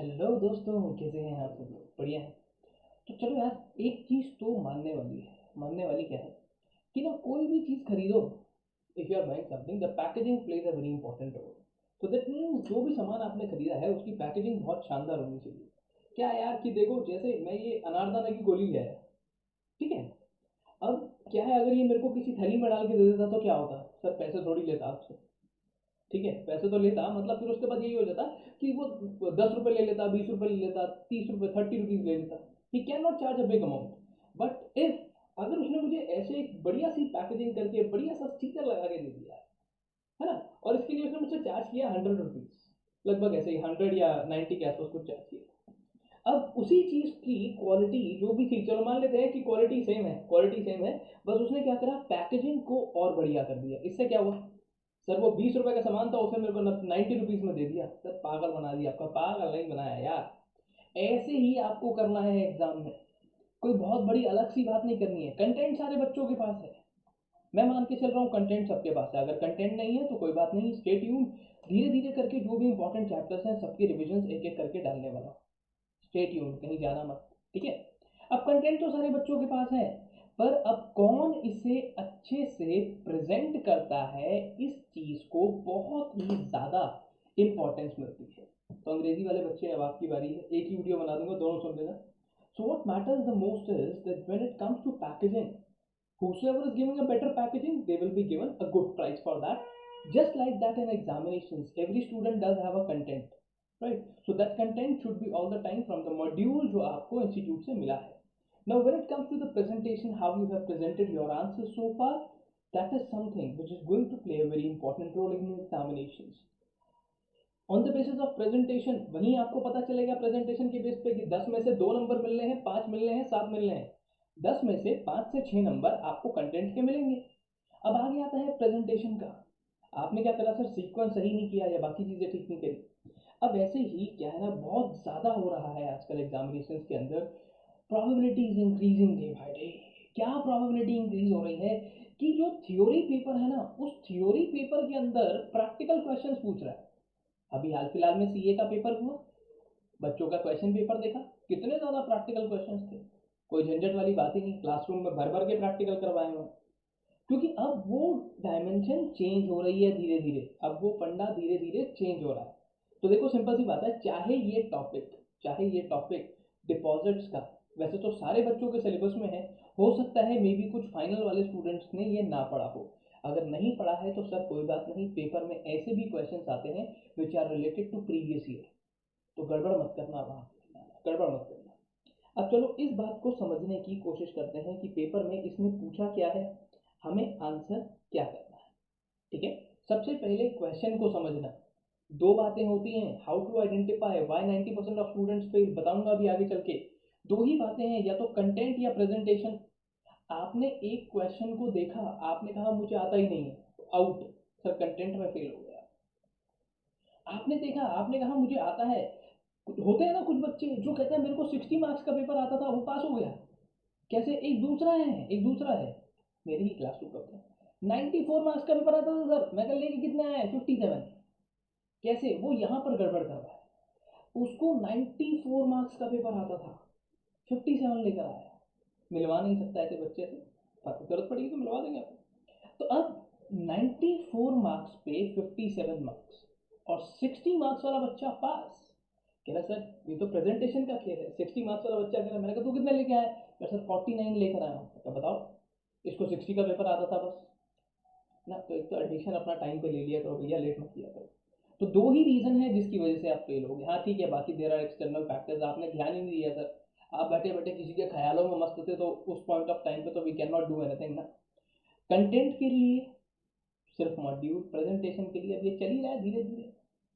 Hello दोस्तों, कैसे हैं आप सब लोग? बढ़िया हैं। तो चलो यार, एक चीज़ तो मानने वाली है। मानने वाली क्या है कि ना, कोई भी चीज़ खरीदो, if you are buying something, the packaging plays a very important role. तो दैट मीन्स जो भी सामान आपने खरीदा है उसकी पैकेजिंग बहुत शानदार होनी चाहिए। क्या यार कि देखो, जैसे मैं ये अनारदाना की गोली ले आया, ठीक है। अब क्या है, अगर ये मेरे को किसी थैली में डाल के दे देता तो क्या होता? सर पैसे थोड़ी लेता आपसे। ठीक है, पैसे तो लेता, मतलब फिर उसके बाद यही हो जाता कि वो 10 रुपये ले लेता, 20 रुपये ले लेता, 30 रुपये, 30 रुपीज़ ले लेता। He can not charge a big amount. But if अगर उसने मुझे ऐसे एक बढ़िया सी पैकेजिंग करके बढ़िया सा स्टिकर लगा के दे दिया है ना, और इसके लिए उसने मुझसे चार्ज किया 100 रुपीज़, लगभग ऐसे ही 100 या 90 के आसपास कुछ चार्ज किया। अब उसी चीज़ की क्वालिटी जो भी थी, चलो मान लेते हैं कि क्वालिटी सेम है, क्वालिटी सेम है, बस उसने क्या करा, पैकेजिंग को और बढ़िया कर दिया। इससे क्या हुआ? सर वो 20 रुपए का सामान था, उसने मेरे को 90 रुपीज़ में दे दिया। सर पागल बना दिया आपका, पागल नहीं बनाया यार। ऐसे ही आपको करना है एग्जाम में। कोई बहुत बड़ी अलग सी बात नहीं करनी है। कंटेंट सारे बच्चों के पास है, मैं मान के चल रहा हूँ कंटेंट सबके पास है। अगर कंटेंट नहीं है तो कोई बात नहीं, स्टे ट्यून। धीरे धीरे करके जो भी इंपॉर्टेंट चैप्टर्स हैं सबकी रिविजन एक एक करके डालने वाला हूँ। स्टे ट्यून, कहीं जाना मत, ठीक है। अब कंटेंट तो सारे बच्चों के पास है, पर अब कौन इसे अच्छे से प्रेजेंट करता है, इस चीज को बहुत ही ज्यादा इंपॉर्टेंस मिलती है। तो अंग्रेजी वाले बच्चे, अब आपकी बारी है। एक ही वीडियो बना दूंगा, दोनों सुन लेना। So what matters the most is that when it comes to packaging, whosoever is giving a better packaging, they will be given a good price for that. Just like that in examinations, every student does have a content, right? So that content should be all the time from the module जो आपको institute से मिला है. Now when it comes to the presentation, how you have presented your answers so far, that is something which is going to play a very important role in examinations. On the basis of presentation, वहीं आपको पता चलेगा presentation के base पे कि 10 में से 2 number मिलने हैं, 5 मिलने हैं, 7 मिलने हैं। 10 में से 5 से 6 नंबर आपको कंटेंट के मिलेंगे। अब आगे आता है प्रेजेंटेशन का। आपने क्या करा सर, सीक्वेंस सही नहीं किया या बाकी चीज़ें ठीक नहीं करी। अब ऐसे ही क्या है ना, बहुत ज़्यादा हो रहा है आजकल एग्जामिनेशन के अंदर। Probability is increasing day by day. क्या प्रोबेबिलिटी इंक्रीज हो रही है कि जो थ्योरी पेपर है ना, उस थ्योरी पेपर के अंदर प्रैक्टिकल क्वेश्चंस पूछ रहा है। अभी हाल फिलहाल में सीए का पेपर हुआ, बच्चों का क्वेश्चन पेपर देखा, कितने ज़्यादा प्रैक्टिकल क्वेश्चंस थे। कोई झंझट वाली बात ही नहीं, क्लासरूम में भर भर के प्रैक्टिकल करवाए हुए हैं। क्योंकि अब वो डायमेंशन चेंज हो रही है धीरे धीरे, अब वो फंडा धीरे धीरे चेंज हो रहा है। तो देखो सिंपल सी बात है, चाहे ये टॉपिक डिपॉजिट्स का, वैसे तो सारे बच्चों के सिलेबस में है। हो सकता है मे बी कुछ फाइनल वाले स्टूडेंट्स ने ये ना पढ़ा हो। अगर नहीं पढ़ा है तो सर कोई बात नहीं, पेपर में ऐसे भी क्वेश्चंस आते हैं which are related to previous year. तो गड़बड़ मत करना वहाँ पे, गड़बड़ मत करना। अब चलो इस बात को समझने की कोशिश करते हैं कि पेपर में इसने पूछा क्या है, हमें आंसर क्या करना है। ठीक है, सबसे पहले क्वेश्चन को समझना। दो बातें होती हैं, how to identify why 90% of students fail, बताऊंगा अभी आगे चल के। दो ही बातें हैं, या तो कंटेंट या प्रेजेंटेशन। आपने एक क्वेश्चन को देखा, आपने कहा मुझे आता ही नहीं है, तो आउट, सर कंटेंट में फेल हो गया। आपने देखा, आपने कहा मुझे आता है। होते हैं ना कुछ बच्चे जो कहते हैं मेरे को 60 मार्क्स का पेपर आता था, वो पास हो गया। कैसे? एक दूसरा है मेरे ही क्लास टू का बच्चा, 94 मार्क्स का पेपर आता था सर, मैं कल लेके कितने आए, 57। कैसे? वो यहाँ पर गड़बड़ कर रहा है। उसको 94 मार्क्स का पेपर आता था, 57 लेकर आया। मिलवा नहीं सकता ऐसे बच्चे से, जरूरत पड़ेगी तो मिलवा देंगे आपको। तो अब 94 मार्क्स पे 57 मार्क्स, और 60 मार्क्स वाला बच्चा पास। कह रहा सर ये तो प्रेजेंटेशन का खेल है, 60 मार्क्स वाला बच्चा कह रहा है। मैंने कहा तू कितने लेके आया? कह सर 49 लेकर आया हूँ। तो बताओ, इसको 60 का पेपर आता था बस ना। तो एक तो एडमिशन अपना टाइम पे ले लिया करो भैया, लेट मत किया करो। तो दो ही रीज़न है जिसकी वजह से आप फेल हो गए। हाँ ठीक है, बाकी देर आर एक्सटर्नल फैक्टर्स, आपने ध्यान ही नहीं दिया सर। आप बैठे बैठे किसी के ख्यालों में मस्त थे, तो उस पॉइंट ऑफ टाइम पे तो we can not do anything ना। कंटेंट के लिए सिर्फ मॉड्यूल, प्रेजेंटेशन के लिए अब ये चल ही रहा है धीरे धीरे।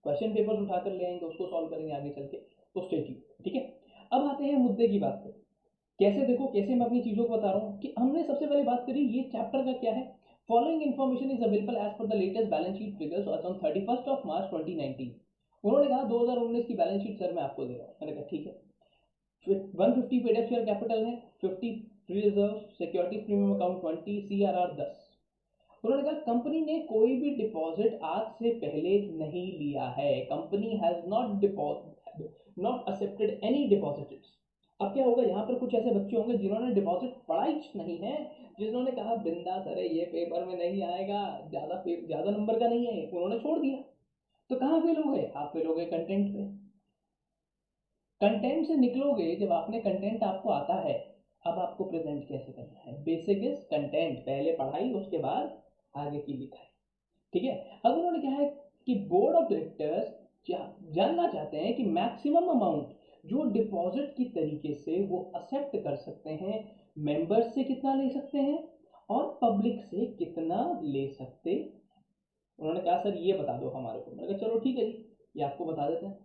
क्वेश्चन पेपर्स उठाकर ले आएंगे, उसको सॉल्व करेंगे आगे चल के। तो स्टे ट्यून्ड, ठीक है। अब आते हैं मुद्दे की बात पे। कैसे? देखो कैसे मैं अपनी चीज़ों को बता रहा हूँ कि हमने सबसे पहले बात करी ये चैप्टर का क्या है। Following information is available as per the latest balance sheet figures on 31 March 2019। उन्होंने कहा 2019 की बैलेंस शीट सर मैं आपको दे रहा हूँ। मैंने कहा ठीक है। 150 पेड अप शेयर कैपिटल है, 50 free reserve, securities premium account 20, CRR 10। उन्होंने कहा कंपनी ने कोई भी डिपॉजिट आज से पहले नहीं लिया है। Company has not not accepted any deposits. अब क्या होगा, यहाँ पर कुछ ऐसे बच्चे होंगे जिन्होंने डिपॉजिट पढ़ा ही नहीं है, जिन्होंने कहा बिंदास अरे ये पेपर में नहीं आएगा, ज़्यादा नंबर का नहीं है, उन्होंने छोड़ दिया। तो कहाँ फेल हो गए आप? फेल हो गए कंटेंट पे। कंटेंट से निकलोगे जब आपने कंटेंट आपको आता है, अब आपको प्रेजेंट कैसे करना है? बेसिक इज कंटेंट, पहले पढ़ाई उसके बाद आगे की लिखाई। ठीक है। अब उन्होंने क्या है कि बोर्ड ऑफ डायरेक्टर्स जानना चाहते हैं कि मैक्सिमम अमाउंट जो डिपॉजिट की तरीके से वो एक्सेप्ट कर सकते हैं, मेंबर्स से कितना ले सकते हैं और पब्लिक से कितना ले सकते। उन्होंने कहा सर ये बता दो हमारे को। मैंने कहा चलो ठीक है जी, ये आपको बता देते हैं।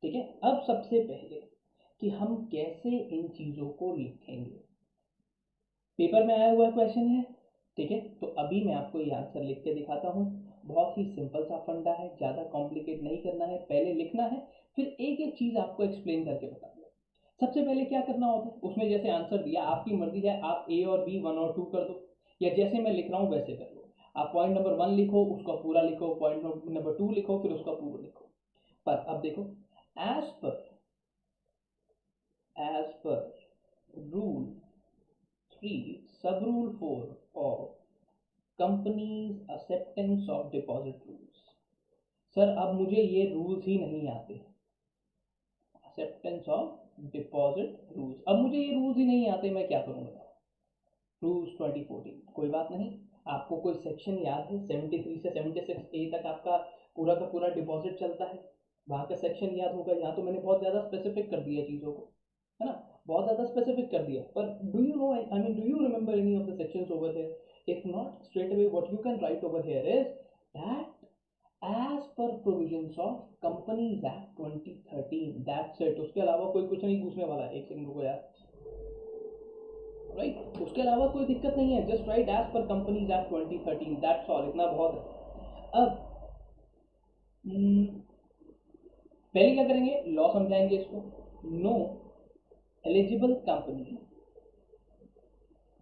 ठीक है। अब सबसे पहले कि हम कैसे इन चीज़ों को लिखेंगे, पेपर में आया हुआ क्वेश्चन है। ठीक है, तो अभी मैं आपको ये आंसर लिख के दिखाता हूँ। बहुत ही सिंपल सा फंडा है, ज़्यादा कॉम्प्लिकेट नहीं करना है, पहले लिखना है, फिर एक एक चीज़ आपको एक्सप्लेन करके बताऊंगा। सबसे पहले क्या करना होता है, उसने जैसे आंसर दिया, आपकी मर्जी है, आप ए और बी, वन और टू कर दो, या जैसे मैं लिख रहा हूँ वैसे कर लो। आप पॉइंट नंबर वन लिखो, उसका पूरा लिखो, पॉइंट नंबर टू लिखो, फिर उसका पूरा लिखो। पर अब देखो, एज पर रूल 3 सब rule 4 of companies acceptance of deposit rules. Sir अब मुझे ये रूल्स ही नहीं आते, एक्सेप्टेंस ऑफ डिपॉजिट रूल्स, अब मुझे ये रूल्स ही नहीं आते, मैं क्या करूं बताओ? रूल्स 2014, कोई बात नहीं। आपको कोई सेक्शन याद है? 73 से 76 ए तक आपका का पूरा डिपॉजिट चलता है, वहाँ का सेक्शन याद होगा। यहाँ तो मैंने बहुत ज़्यादा स्पेसिफिक कर दिया चीज़ों को, है ना, बहुत ज़्यादा स्पेसिफिक कर दिया। पर do you know, I mean do you remember any of the sections over here? If not, straight away what you can write over here is that as per provisions of companies act 2013, that's it. उसके अलावा कोई कुछ नहीं पूछने वाला है। एक second रुको यार, राइट, उसके अलावा कोई दिक्कत नहीं है, just write as per companies act 2013, that's all, इतना बहुत है। अब पहले क्या करेंगे, लॉ समझाएंगे इसको। No eligible company,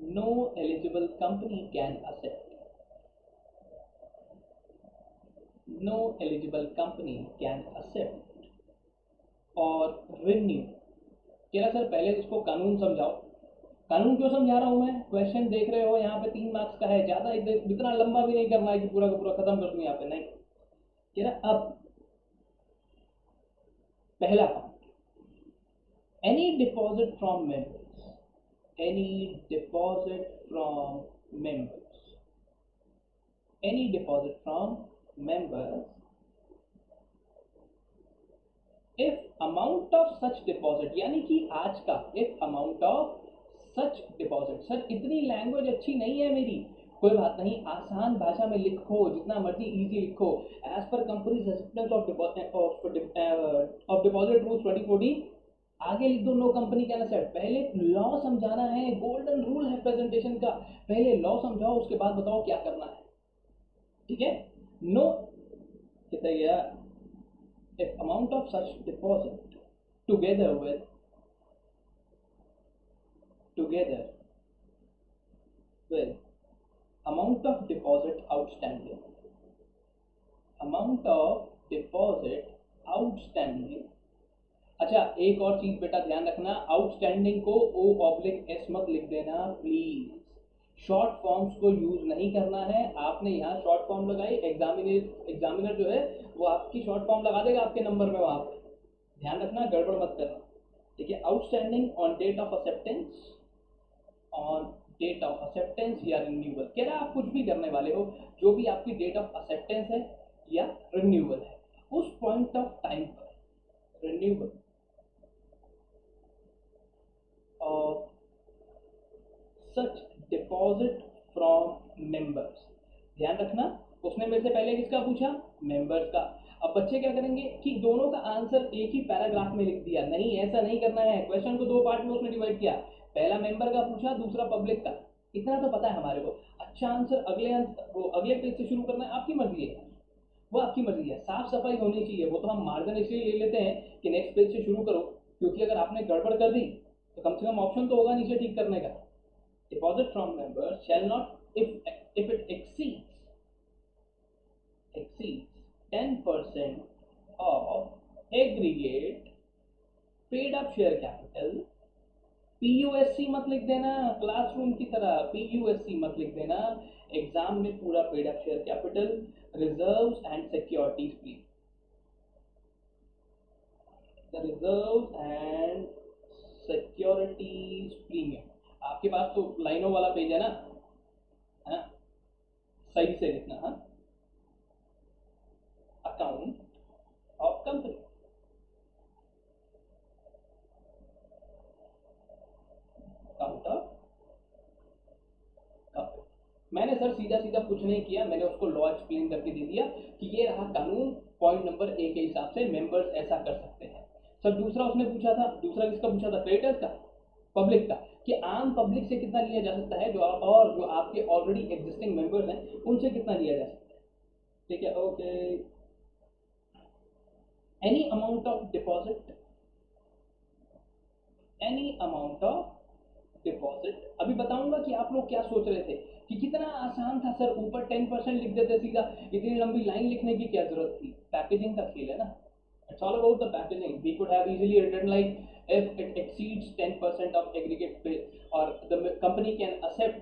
no eligible company can accept, no eligible company can accept और रिन्यू। कह रहा सर पहले इसको कानून समझाओ। कानून क्यों समझा रहा हूं मैं? क्वेश्चन देख रहे हो यहाँ पे 3 मार्क्स का है, ज्यादा इतना लंबा भी नहीं करना है कि पूरा का पूरा खत्म कर दूं यहाँ पे, नहीं। कह रहा अब पहला point, any deposit from members, any deposit from members, any deposit from members, if amount of such deposit, यानी कि आज का if amount of such deposit. Sir इतनी लैंग्वेज अच्छी नहीं है मेरी, कोई बात नहीं, आसान भाषा में लिखो, जितना मर्जी इजी लिखो। As per companies acceptance of deposit rules 2014, आगे लिख दो नो कंपनी कैन एक्सेप्ट। पहले लॉ समझाना है, गोल्डन रूल है प्रेजेंटेशन का, पहले लॉ समझाओ, उसके बाद बताओ क्या करना है। ठीक है। नो, कितना गया, if amount of such deposit together with together with amount of deposit outstanding, amount of deposit outstanding। अच्छा एक और चीज बेटा ध्यान रखना, आउटस्टैंडिंग को ओ ऑब्लिक एस मत लिख देना प्लीज, शॉर्ट फॉर्म्स को यूज नहीं करना है। आपने यहाँ शॉर्ट फॉर्म लगाई, एग्जामिनर जो है वो आपकी शॉर्ट फॉर्म लगा देगा आपके नंबर में वहां पर, ध्यान रखना, गड़बड़ मत करना। ठीक है, outstanding on date of acceptance, on date of acceptance या रिन्यूअल। कह रहा है आप कुछ भी करने वाले हो, जो भी आपकी डेट ऑफ एक्सेप्टेंस है या रिन्यूअल है, उस पॉइंट ऑफ टाइम पर renewal of such deposit from members. ध्यान रखना, उसने मेरे से पहले किसका पूछा? मेंबर्स का। अब बच्चे क्या करेंगे कि दोनों का आंसर एक ही पैराग्राफ में लिख दिया, नहीं ऐसा नहीं करना है। क्वेश्चन को दो पार्ट में उसने डिवाइड किया, पहला मेंबर का पूछा, दूसरा पब्लिक का। इतना तो पता है हमारे को। अच्छा आंसर वो अगले पेज से शुरू करना है, आपकी मर्जी है, वो आपकी मर्जी है। साफ सफाई होनी चाहिए, वो तो हम मार्जिन इसलिए ले लेते हैं कि नेक्स्ट पेज से शुरू करो, क्योंकि अगर आपने गड़बड़ कर दी तो कम से कम ऑप्शन तो होगा नीचे ठीक करने का। Deposit from members shall not, if it exceeds 10% of aggregate paid up share capital, PUSC मत लिख देना क्लासरूम की तरह, पीयूएससी मत लिख देना एग्जाम में पूरा। Paid up share capital, reserves and securities please, the reserve and securities premium. आपके पास तो लाइनों वाला पेज है ना, है ना? सही से लिखना। हाँ, account of company, account of company. मैंने सर सीधा सीधा कुछ नहीं किया, मैंने उसको लॉ एक्सप्लेन करके दे दिया कि ये रहा कानून, पॉइंट नंबर ए के हिसाब से मेंबर्स ऐसा कर सकते हैं। सर दूसरा उसने पूछा था, दूसरा किसका पूछा था? क्रेडिटर्स का, पब्लिक का, कि आम पब्लिक से कितना लिया जा सकता है, और जो आपके ऑलरेडी एग्जिस्टिंग मेंबर्स हैं उनसे कितना लिया जा सकता है। ठीक है, okay. Any amount of deposit, any amount of deposit. अभी बताऊंगा कि आप लोग क्या सोच रहे थे कि कितना आसान था सर, ऊपर 10% लिख देते सीधा, इतनी लंबी लाइन लिखने की क्या जरूरत थी? पैकेजिंग का खेल है ना, it's all about the packaging. We could have easily written like if it exceeds 10% of aggregate pay, or the company can accept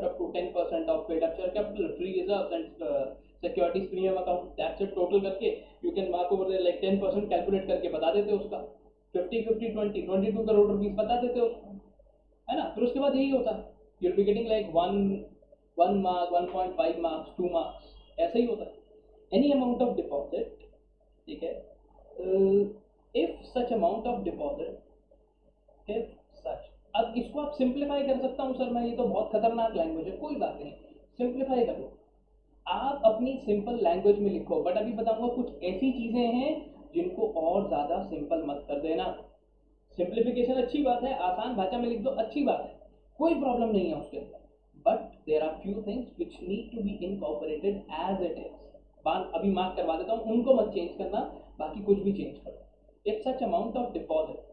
up to 10% of paid up share capital, free reserves and securities premium account, that's it total करके you can mark over there like 10% calculate करके बता देते उसका, 50 50 20 22 crore rupees बता देते उसको, है ना? फिर उसके बाद यही होता, you'll be getting like 1 mark, 1.5 marks, 2 marks, ऐसा ही होता है। एनी अमाउंट ऑफ डिपॉजिट, ठीक है, if such amount of deposit, if such. अब इसको आप सिंप्लीफाई कर सकता हूँ सर मैं, ये तो बहुत खतरनाक लैंग्वेज है, कोई बात नहीं, सिंप्लीफाई कर लो। आप अपनी सिंपल लैंग्वेज में लिखो, बट अभी बताऊंगा कुछ ऐसी चीजें हैं जिनको और ज्यादा सिंपल मत कर देना। सिंप्लीफिकेशन अच्छी बात है, आसान भाषा में लिख दो, अच्छी बात है, कोई प्रॉब्लम नहीं है उसके अंदर, but there are few things which need to be incorporated as it is. अभी मार्क करवा देता हूँ, उनको मत चेंज करना, बाकी कुछ भी चेंज करो। If such amount of deposit,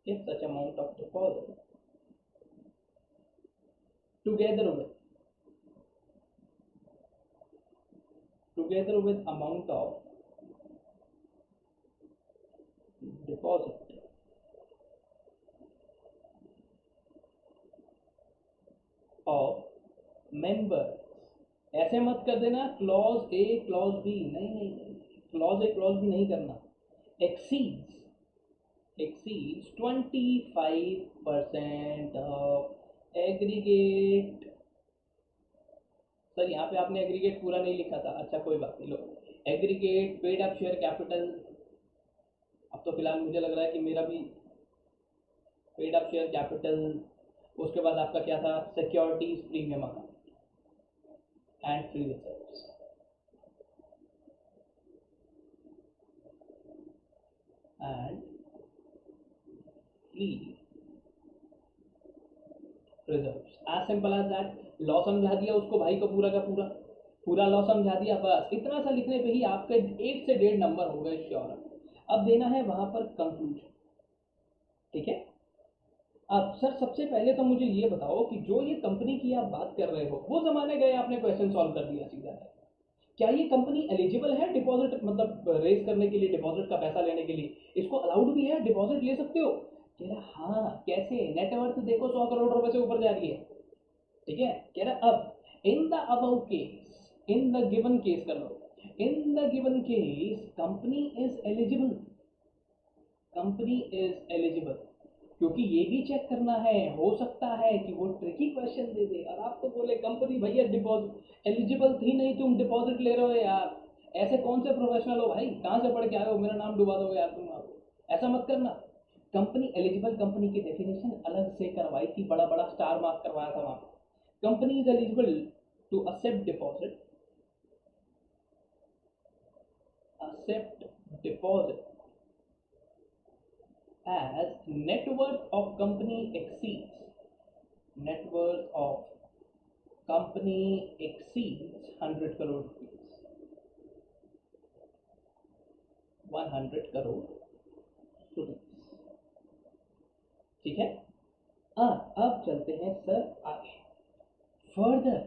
if such amount of deposit together with amount of deposit of members, ऐसे मत कर देना क्लॉज ए क्लॉज बी, नहीं नहीं नहीं, क्लॉज ए क्लॉज बी नहीं करना। Exceeds 25% of aggregate. सर यहाँ पे आपने एग्रीगेट पूरा नहीं लिखा था, अच्छा कोई बात नहीं, लो aggregate paid up share capital. अब तो फिलहाल मुझे लग रहा है कि मेरा भी पेड अप शेयर कैपिटल, उसके बाद आपका क्या था? Securities premium account and free reserves, and free reserves, as simple as that. Law समझा दिया उसको भाई को, पूरा का पूरा पूरा लॉ समझा दिया, बस इतना सा लिखने पे ही आपके 1 से 1.5 नंबर हो गए श्योर। अब देना है वहां पर कंक्लूजन, ठीक है। अब सर सबसे पहले तो मुझे ये बताओ कि जो ये कंपनी की आप बात कर रहे हो, वो जमाने गए आपने क्वेश्चन सॉल्व कर दिया सीधा है, क्या ये कंपनी एलिजिबल है डिपॉजिट, मतलब रेज करने के लिए, डिपॉजिट का पैसा लेने के लिए, इसको अलाउड भी है, डिपॉजिट ले सकते हो? कह रहा हाँ, कैसे? नेटवर्थ देखो 100 करोड़ रुपए से ऊपर जा रही है, ठीक है। कह रहा अब in the above case, in the given case कर लो, in the given case company is eligible, company is eligible. क्योंकि ये भी चेक करना है, हो सकता है कि वो ट्रिकी क्वेश्चन दे दे और आपको बोले कंपनी भैया डिपॉजिट एलिजिबल थी नहीं, तुम डिपॉजिट ले रहे हो यार, ऐसे कौन से प्रोफेशनल हो भाई, कहाँ से पढ़ के आए हो, मेरा नाम डुबा दोगे यार तुम, आप ऐसा मत करना। कंपनी एलिजिबल, कंपनी की डेफिनेशन अलग से करवाई थी, बड़ा बड़ा स्टार मार्क करवाया था वहां पर। Company is eligible to accept deposit, accept deposit as net worth of company exceeds, net worth of company exceeds 100 crore rupees, 100 crore rupees, ठीक है। अब चलते हैं सर आगे, फर्दर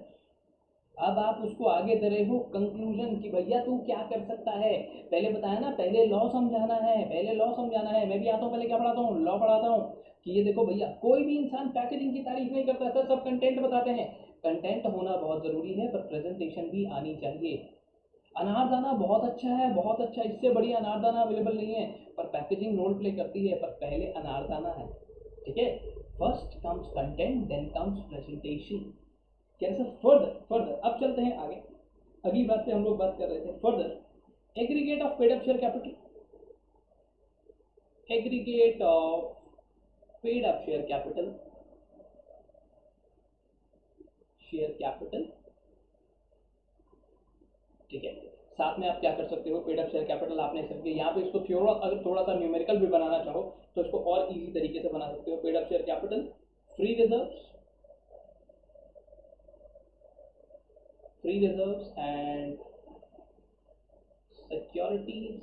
अब आप उसको आगे दे रहे हो कंक्लूजन कि भैया तू क्या कर सकता है। पहले बताया ना, पहले लॉ समझाना है, पहले लॉ समझाना है। मैं भी आता हूँ, पहले क्या पढ़ाता हूँ, लॉ पढ़ाता हूँ कि ये देखो भैया, कोई भी इंसान पैकेजिंग की तारीफ नहीं करता सर, सब कंटेंट बताते हैं। कंटेंट होना बहुत ज़रूरी है, पर प्रेजेंटेशन भी आनी चाहिए। अनारदाना बहुत अच्छा है, बहुत अच्छा, इससे बढ़िया अनारदाना अवेलेबल नहीं है, पर पैकेजिंग रोल प्ले करती है, पर पहले अनारदाना है। ठीक है, first comes content, then comes presentation. कैसे फर्दर फर्दर अब चलते हैं आगे। अगली बात पे हम लोग बात कर रहे थे further, aggregate of paid up share capital. Aggregate of paid up share capital, share capital. ठीक है, साथ में आप क्या कर सकते हो, पेड अप शेयर कैपिटल आपने सिर्फ यहाँ पे इसको थोड़ा, अगर थोड़ा सा न्यूमेरिकल भी बनाना चाहो तो इसको और इजी तरीके से बना सकते हो। Paid up share capital, free reserves, free reserves and securities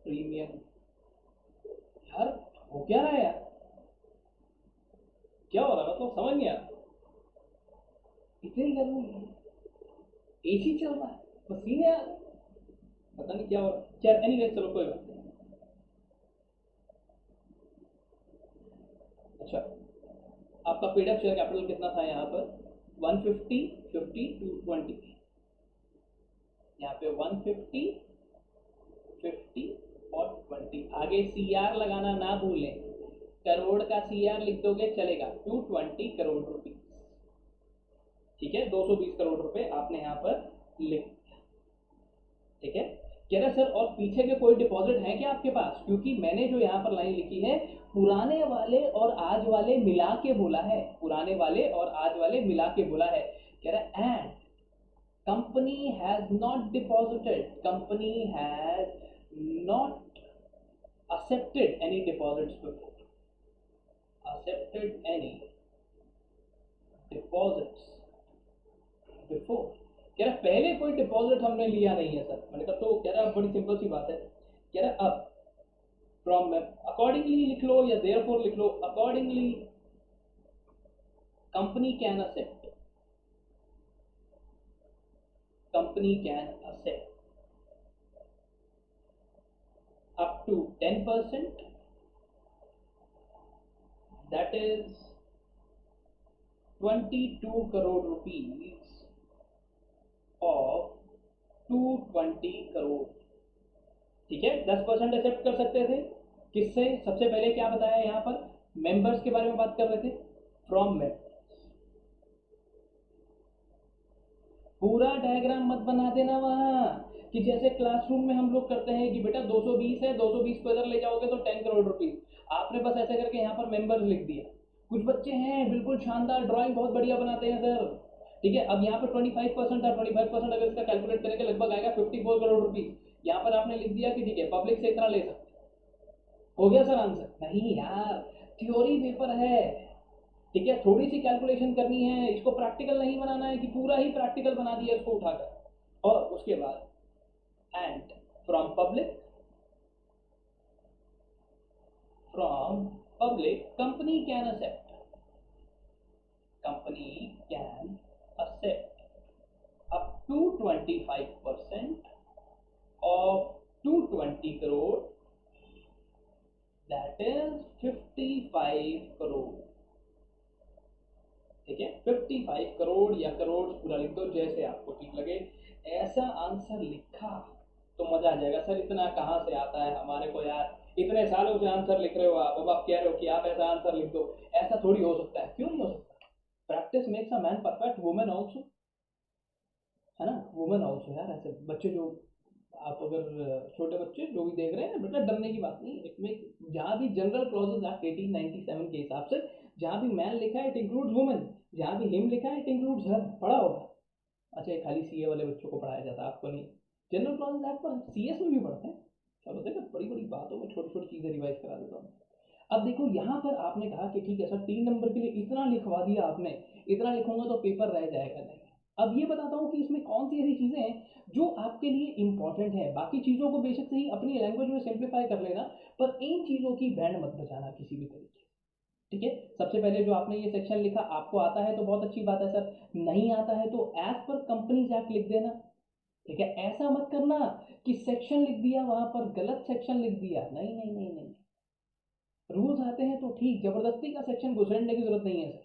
premium. यार हो क्या रहा है यार, क्या हो रहा है, मतलब समझ नहीं आ रहा। इतनी गर्मी है, एसी चल रहा है, पसीने आ रहे हैं, पता नहीं क्या हो रहा है। खैर एनीवेज, चलो कोई बात नहीं। अच्छा, आपका पेड अप शेयर कैपिटल कितना था यहाँ पर, 150, 50, 220। यहाँ पे 150, 50 और 20। आगे सी आर लगाना ना भूलें, करोड़ का सी आर लिख दोगे चलेगा, 220 करोड़ रुपीज। ठीक है, 220 करोड़ रुपए आपने यहाँ पर लिख दिया। ठीक है, कह रहा सर और पीछे के कोई डिपॉजिट है क्या आपके पास, क्योंकि मैंने जो यहाँ पर लाइन लिखी है, पुराने वाले और आज वाले मिला के बोला है, पुराने वाले और आज वाले मिला के बोला है। कह रहा and company has not deposited, company has not accepted any deposits before, accepted any deposits before। कह रहा पहले कोई डिपॉजिट हमने लिया नहीं है सर। मैंने कहा तो कह रहा बड़ी सिंपल सी बात है। कह रहा अब फ्रॉम अकॉर्डिंगली लिख लो या देयरफॉर लिख लो, accordingly company can accept, company can accept up to 10%, that is 22 crore rupees of 220 crore. ठीक है, 10% एक्सेप्ट कर सकते थे। किससे, सबसे पहले क्या बताया यहाँ पर, मेंबर्स के बारे में बात कर रहे थे, फ्रॉम मेंबर्स। पूरा डायग्राम मत बना देना वहां कि जैसे क्लासरूम में हम लोग करते हैं कि बेटा 220 है, 220 को इधर ले जाओगे तो 10 करोड़ रुपीज। आपने बस ऐसे करके यहाँ पर मेंबर्स लिख दिया। कुछ बच्चे हैं बिल्कुल शानदार, ड्राइंग बहुत बढ़िया बनाते हैं सर। ठीक है, अब यहाँ पर 25% था, 25% अगर इसका कैलकुलेट करेंगे लगभग आएगा 54 करोड़ रुपीज। यहाँ पर आपने लिख दिया कि ठीक है पब्लिक से इतना ले सकते हैं। हो गया सर आंसर, नहीं यार, थ्योरी पेपर है। ठीक है, थोड़ी सी कैलकुलेशन करनी है, इसको प्रैक्टिकल नहीं बनाना है कि पूरा ही प्रैक्टिकल बना दिया इसको उठाकर। और उसके बाद and from public, from public company can accept, company can accept up to 25% of 220 crore, that is 55 crore. ठीक है, 55 करोड़ या करोड़ पूरा लिख दो जैसे आपको ठीक लगे। ऐसा आंसर लिखा तो मजा आ जाएगा सर, इतना कहाँ से आता है हमारे को यार, इतने सालों से आंसर लिख रहे हो आप, अब आप कह रहे हो कि आप ऐसा आंसर लिख दो। ऐसा थोड़ी हो सकता है, क्यों नहीं हो सकता। Practice makes a man perfect, women also, है ना, वुमेन ऑल्सो यार। ऐसे बच्चे जो, आप अगर छोटे बच्चे जो भी देख रहे हैं बेटा, डरने की बात नहीं, इसमें जहाँ भी जनरल क्लॉजेज एक्ट 1897 के हिसाब से जहाँ भी मैन लिखा है इट इंक्लूड्स वुमेन, जहाँ भी हिम लिखा है इट इंक्लूड्स हर, पढ़ा होगा। अच्छा, ये खाली सीए वाले बच्चों को पढ़ाया जाता है, आपको नहीं। जनरल क्लॉजेज एक्ट पर सीएस में भी पढ़ते हैं। चलो देखो, बड़ी बड़ी बातों में छोटी छोटी चीज़ें रिवाइज करा देता हूँ। अब देखो यहाँ पर आपने कहा कि ठीक है सर 3 नंबर के लिए इतना लिखवा दिया आपने, इतना लिखूंगा तो पेपर रह जाएगा, नहीं। अब ये बताता हूँ कि इसमें कौन सी ऐसी चीज़ें हैं जो आपके लिए इंपॉर्टेंट है। बाकी चीज़ों को बेशक से ही अपनी लैंग्वेज में सिंप्लीफाई कर लेना, पर इन चीज़ों की बैंड मत बचाना किसी भी तरीके से। ठीक है, सबसे पहले जो आपने ये सेक्शन लिखा आपको आता है तो बहुत अच्छी बात है सर, नहीं आता है तो एज पर कंपनीज एक्ट लिख देना। ठीक है, ऐसा मत करना कि सेक्शन लिख दिया वहां पर गलत सेक्शन लिख दिया, नहीं नहीं नहीं नहीं, रूल्स आते हैं तो ठीक, जबरदस्ती का सेक्शन घुसेड़ने की जरूरत नहीं है सर।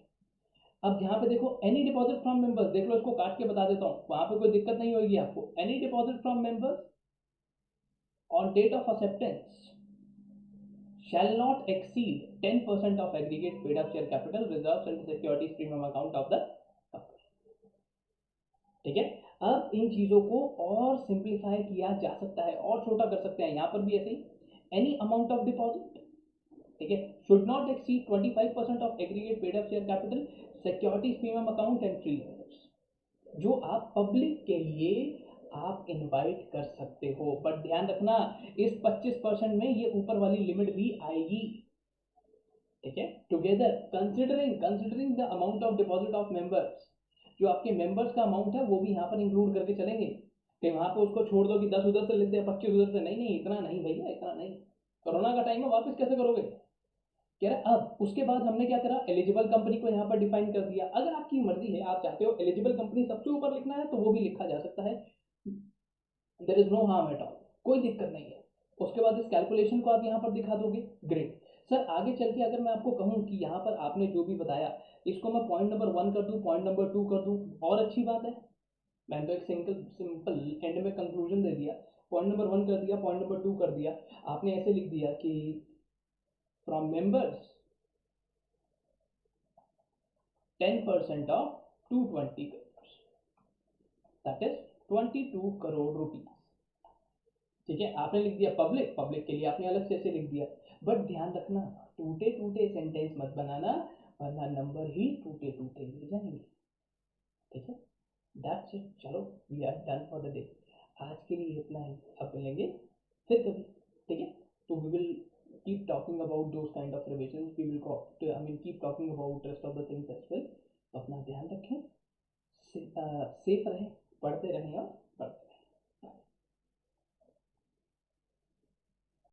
अब यहाँ पे देखो, एनी डिपॉजिट फ्रॉम मेंबर्स, देख लो इसको काट के बता देता हूँ, वहां पे कोई दिक्कत नहीं होगी आपको। Any deposit from members on date of acceptance shall not exceed 10% of aggregate paid up share capital reserves and securities premium account of the company। ठीक है, अब इन चीजों को और सिंप्लीफाई किया जा सकता है और छोटा कर सकते हैं, यहां पर भी ऐसे ही, एनी अमाउंट ऑफ डिपॉजिट, ठीक है, should not exceed 25% of aggregate paid up share capital securities premium account and tree, जो आप पब्लिक के लिए आप इनवाइट कर सकते हो, बट ध्यान रखना इस 25% में ये ऊपर वाली लिमिट भी आएगी। ठीक है, together considering considering the amount of deposit of members, जो आपके मेंबर्स का अमाउंट है वो भी यहाँ पर इंक्लूड करके चलेंगे, कि वहां पे उसको छोड़ दो कि 10 उधर से लिख दे 25 उधर से, नहीं नहीं इतना नहीं भैया, इतना नहीं, कोरोना का टाइम है, वापस कैसे करोगे। कह रहे अब उसके बाद हमने क्या करा, एलिजिबल कंपनी को यहाँ पर डिफाइन कर दिया, अगर आपकी मर्जी है आप चाहते हो एलिजिबल कंपनी सबसे ऊपर लिखना है तो वो भी लिखा जा सकता है, there is no harm at all, कोई दिक्कत नहीं है। उसके बाद इस कैलकुलेशन को आप यहाँ पर दिखा दोगे, ग्रेट। सर आगे चल के अगर मैं आपको कहूँ कि यहाँ पर आपने जो भी बताया इसको मैं पॉइंट नंबर 1 कर दूँ, पॉइंट नंबर 2 कर दूँ, और अच्छी बात है, मैंने तो एक सिंगल सिंपल एंड में कंक्लूजन दे दिया, पॉइंट नंबर 1 कर दिया, पॉइंट नंबर 2 कर दिया, आपने ऐसे लिख दिया कि from members 10% of 220 crore, that is 22 crore rupees. ठीक है, आपने लिख दिया पब्लिक, पब्लिक के लिए आपने अलग से ऐसे लिख दिया, बट ध्यान रखना टूटे टूटे सेंटेंस मत बनाना, वरना नंबर ही टूटे टूटे मिल जाएंगे। ठीक है, दैट्स इट, चलो we are done for the day, आज के लिए इतना ही, अब मिलेंगे फिर कभी। ठीक है, तो we will keep talking about those kind of revision, we will I mean keep talking about rest of the things as well. तो अपना ध्यान रखें, सेफ रहें, पढ़ते रहें और पढ़ते रहें।